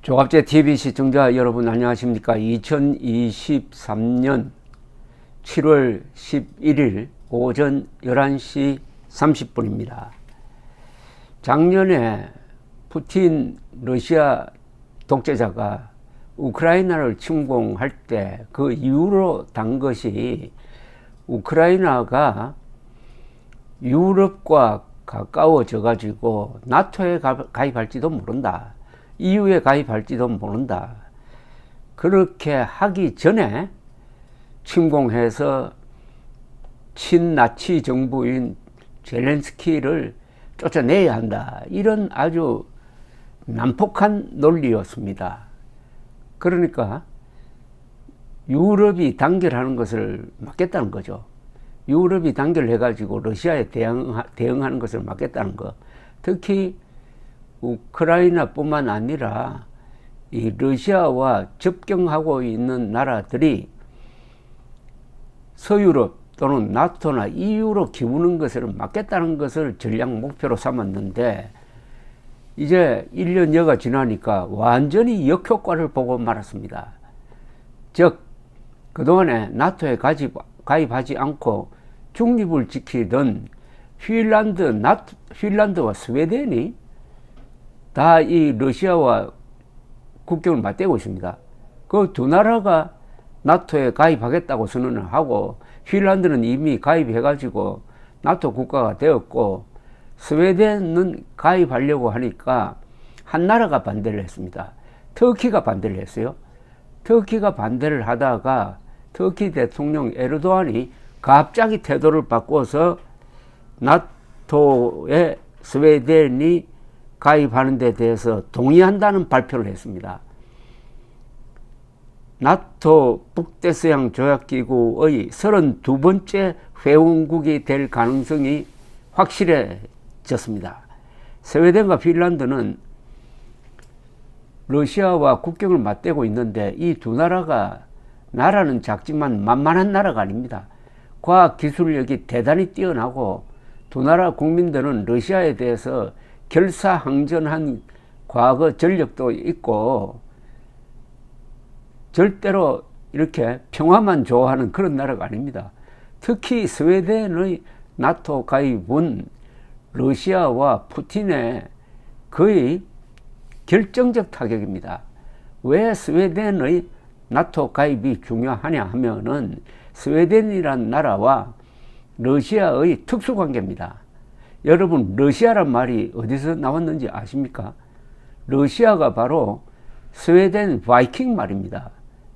조갑제 TV 시청자 여러분 안녕하십니까? 2023년 7월 11일 오전 11시 30분입니다. 작년에 푸틴 러시아 독재자가 우크라이나를 침공할 때 그 이유로 단 것이 우크라이나가 유럽과 가까워져 가지고 나토에 가입할지도 모른다. EU에 가입할지도 모른다. 그렇게 하기 전에 침공해서 친나치 정부인 젤렌스키를 쫓아내야 한다. 이런 아주 난폭한 논리였습니다. 그러니까 유럽이 단결하는 것을 막겠다는 거죠. 유럽이 단결해가지고 러시아에 대응하는 것을 막겠다는 거. 특히 우크라이나뿐만 아니라 이 러시아와 접경하고 있는 나라들이 서유럽 또는 나토나 EU로 기우는 것을 막겠다는 것을 전략 목표로 삼았는데 이제 1년여가 지나니까 완전히 역효과를 보고 말았습니다. 즉 그동안에 나토에 가입하지 않고 중립을 지키던 핀란드와 스웨덴이 다 이 러시아와 국경을 맞대고 있습니다. 그 두 나라가 나토에 가입하겠다고 선언을 하고 핀란드는 이미 가입해가지고 나토 국가가 되었고 스웨덴은 가입하려고 하니까 한 나라가 반대를 했습니다. 터키가 반대를 했어요. 터키가 반대를 하다가 터키 대통령 에르도안이 갑자기 태도를 바꿔서 나토에 스웨덴이 가입하는 데 대해서 동의한다는 발표를 했습니다. 나토 북대서양 조약기구의 32번째 회원국이 될 가능성이 확실해졌습니다. 스웨덴과 핀란드는 러시아와 국경을 맞대고 있는데 이 두 나라는 작지만 만만한 나라가 아닙니다. 과학기술력이 대단히 뛰어나고 두 나라 국민들은 러시아에 대해서 결사항전한 과거 전력도 있고 절대로 이렇게 평화만 좋아하는 그런 나라가 아닙니다. 특히 스웨덴의 나토 가입은 러시아와 푸틴의 거의 결정적 타격입니다. 왜 스웨덴의 나토 가입이 중요하냐 하면은 스웨덴이란 나라와 러시아의 특수관계입니다. 여러분 러시아란 말이 어디서 나왔는지 아십니까? 러시아가 바로 스웨덴 바이킹 말입니다.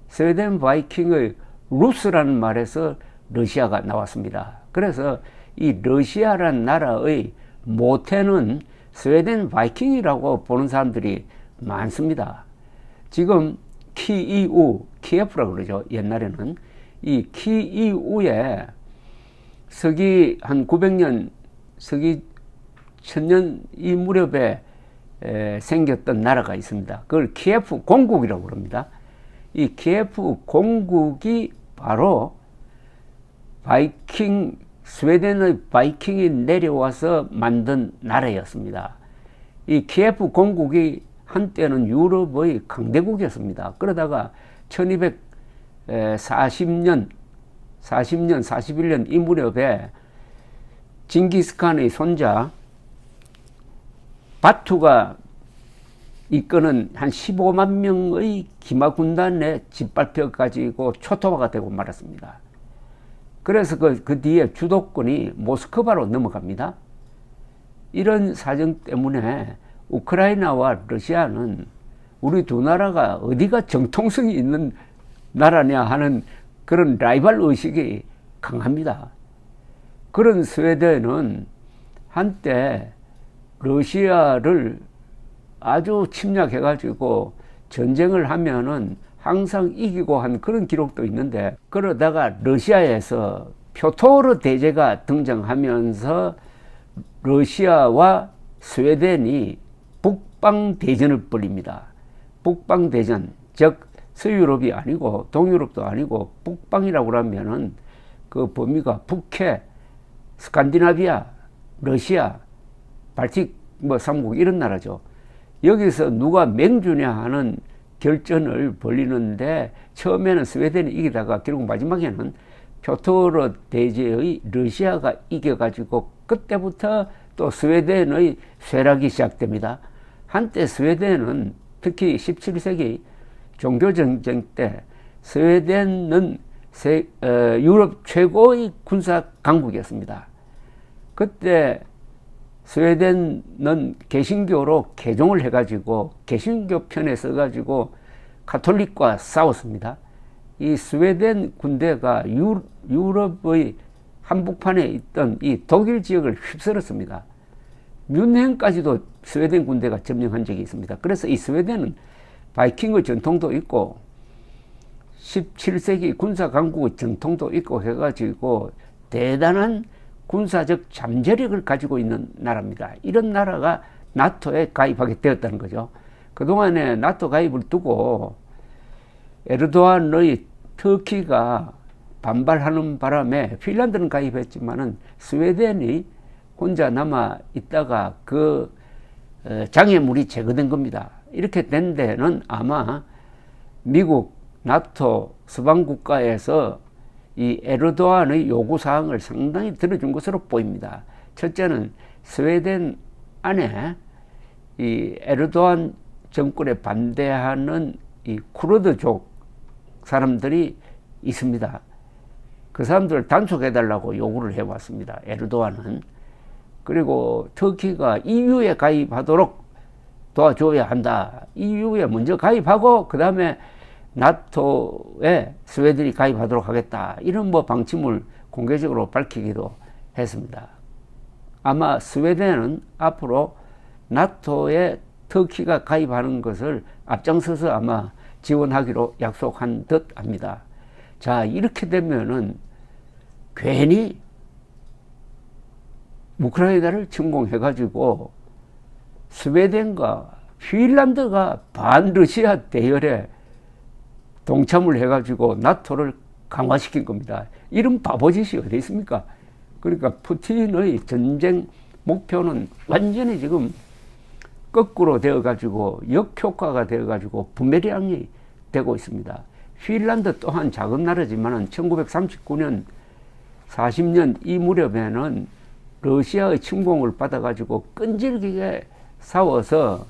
스웨덴 바이킹의 루스라는 말에서 러시아가 나왔습니다. 그래서 이 러시아란 나라의 모태는 스웨덴 바이킹이라고 보는 사람들이 많습니다. 지금 키예프라고 그러죠. 옛날에는 이 키이우에 서기 한 900년 서기 1000년 이 무렵에 생겼던 나라가 있습니다. 그걸 키예프 공국이라고 그럽니다. 이 키예프 공국이 바로 스웨덴의 바이킹이 내려와서 만든 나라였습니다. 이 키예프 공국이 한때는 유럽의 강대국이었습니다. 그러다가 1240년, 41년 이 무렵에 징기스칸의 손자 바투가 이끄는 한 15만 명의 기마 군단에 짓밟혀 가지고 초토화가 되고 말았습니다. 그래서 그 뒤에 주도권이 모스크바로 넘어갑니다. 이런 사정 때문에 우크라이나와 러시아는 우리 두 나라가 어디가 정통성이 있는 나라냐 하는 그런 라이벌 의식이 강합니다. 그런 스웨덴은 한때 러시아를 아주 침략해가지고 전쟁을 하면은 항상 이기고 한 그런 기록도 있는데 그러다가 러시아에서 표토르 대제가 등장하면서 러시아와 스웨덴이 북방대전을 벌입니다. 북방대전, 즉 서유럽이 아니고 동유럽도 아니고 북방이라고 하면은 그 범위가 북해, 스칸디나비아, 러시아, 발틱 3국 이런 나라죠. 여기서 누가 맹주냐 하는 결전을 벌이는데 처음에는 스웨덴이 이기다가 결국 마지막에는 표토르 대제의 러시아가 이겨가지고 그때부터 또 스웨덴의 쇠락이 시작됩니다. 한때 스웨덴은 특히 17세기 종교전쟁 때 스웨덴은 유럽 최고의 군사 강국이었습니다. 그때 스웨덴은 개신교로 개종을 해가지고 개신교 편에 서가지고 가톨릭과 싸웠습니다. 이 스웨덴 군대가 유럽의 한복판에 있던 이 독일 지역을 휩쓸었습니다. 뮌헨까지도 스웨덴 군대가 점령한 적이 있습니다. 그래서 이 스웨덴은 바이킹의 전통도 있고 17세기 군사 강국의 전통도 있고 해가지고 대단한 군사적 잠재력을 가지고 있는 나라입니다. 이런 나라가 나토에 가입하게 되었다는 거죠. 그동안에 나토 가입을 두고 에르도안의 터키가 반발하는 바람에 핀란드는 가입했지만은 스웨덴이 혼자 남아 있다가 그 장애물이 제거된 겁니다. 이렇게 된 데는 아마 미국, 나토, 서방 국가에서 이 에르도안의 요구사항을 상당히 들어준 것으로 보입니다. 첫째는 스웨덴 안에 이 에르도안 정권에 반대하는 이 쿠르드족 사람들이 있습니다. 그 사람들을 단속해달라고 요구를 해왔습니다. 에르도안은. 그리고 터키가 EU에 가입하도록 도와줘야 한다. EU에 먼저 가입하고 그 다음에 나토에 스웨덴이 가입하도록 하겠다. 이런 방침을 공개적으로 밝히기도 했습니다. 아마 스웨덴은 앞으로 나토에 터키가 가입하는 것을 앞장서서 아마 지원하기로 약속한 듯 합니다. 자, 이렇게 되면은 괜히 우크라이나를 침공해가지고 스웨덴과 핀란드가 반러시아 대열에 동참을 해가지고 나토를 강화시킨 겁니다. 이런 바보짓이 어디 있습니까? 그러니까 푸틴의 전쟁 목표는 완전히 지금 거꾸로 되어가지고 역효과가 되어가지고 부메랑이 되고 있습니다. 핀란드 또한 작은 나라지만 1939년 40년 이 무렵에는 러시아의 침공을 받아가지고 끈질기게 싸워서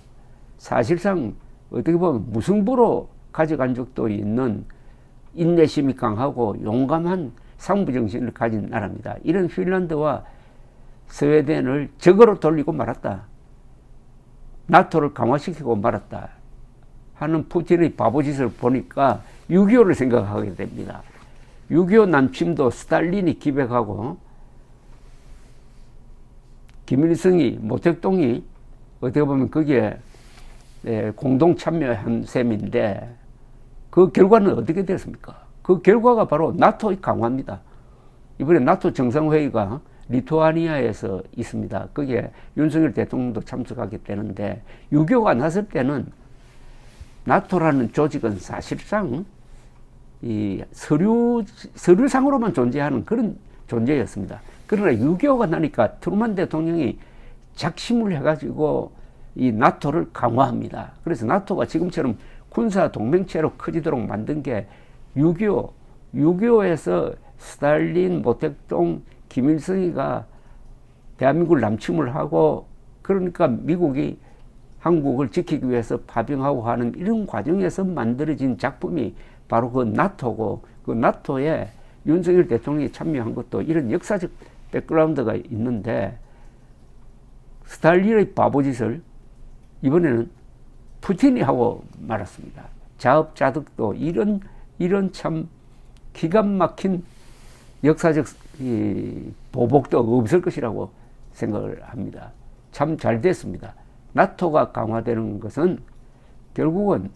사실상 어떻게 보면 무승부로 가져간 적도 있는 인내심이 강하고 용감한 상부정신을 가진 나라입니다. 이런 핀란드와 스웨덴을 적으로 돌리고 말았다. 나토를 강화시키고 말았다 하는 푸틴의 바보짓을 보니까 6.25를 생각하게 됩니다. 6.25 남침도 스탈린이 기획하고 김일성이 모택동이 어떻게 보면 거기에 공동 참여한 셈인데 그 결과는 어떻게 됐습니까? 그 결과가 바로 나토의 강화입니다. 이번에 나토 정상회의가 리투아니아에서 있습니다. 거기에 윤석열 대통령도 참석하게 되는데 6.25가 났을 때는 나토라는 조직은 사실상 이 서류상으로만 존재하는 그런 존재였습니다. 그러나 6.25가 나니까 트루만 대통령이 작심을 해가지고 이 나토를 강화합니다. 그래서 나토가 지금처럼 군사 동맹체로 커지도록 만든 게 6.25, 6.25에서 스탈린, 모택동, 김일성이가 대한민국을 남침을 하고 그러니까 미국이 한국을 지키기 위해서 파병하고 하는 이런 과정에서 만들어진 작품이 바로 그 나토고 그 나토에 윤석열 대통령이 참여한 것도 이런 역사적 백그라운드가 있는데 스탈린의 바보짓을 이번에는 푸틴이 하고 말았습니다. 자업자득도 이런 참 기가 막힌 역사적 보복도 없을 것이라고 생각을 합니다. 참 잘 됐습니다. 나토가 강화되는 것은 결국은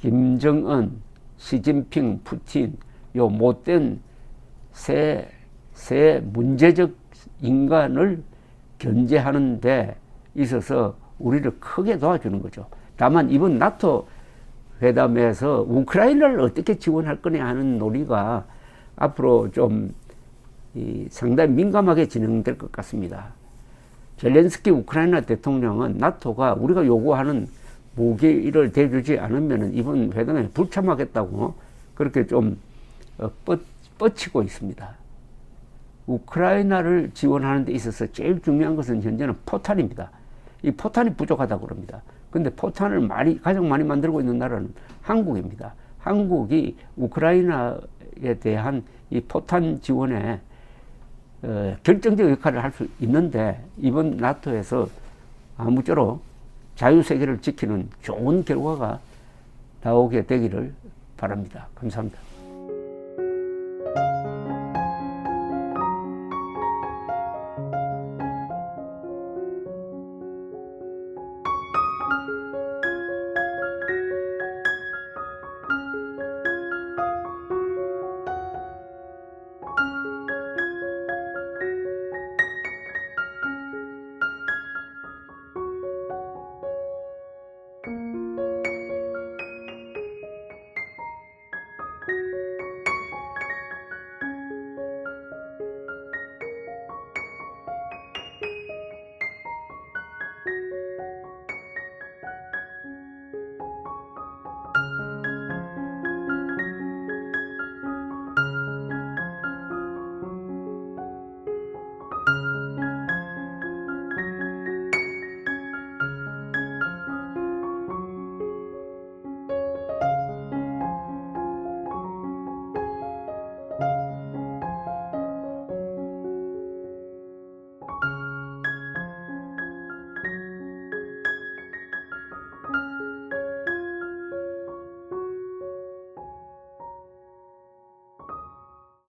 김정은, 시진핑, 푸틴 요 못된 새 문제적 인간을 견제하는 데 있어서 우리를 크게 도와주는 거죠. 다만 이번 나토 회담에서 우크라이나를 어떻게 지원할 거냐 하는 논의가 앞으로 좀 상당히 민감하게 진행될 것 같습니다. 젤렌스키 우크라이나 대통령은 나토가 우리가 요구하는 무기를 대주지 않으면 이번 회담에 불참하겠다고 그렇게 좀 뻗치고 있습니다. 우크라이나를 지원하는 데 있어서 제일 중요한 것은 현재는 포탄입니다. 이 포탄이 부족하다고 그럽니다. 근데 포탄을 가장 많이 만들고 있는 나라는 한국입니다. 한국이 우크라이나에 대한 이 포탄 지원에 결정적 역할을 할 수 있는데 이번 나토에서 아무쪼록 자유세계를 지키는 좋은 결과가 나오게 되기를 바랍니다. 감사합니다.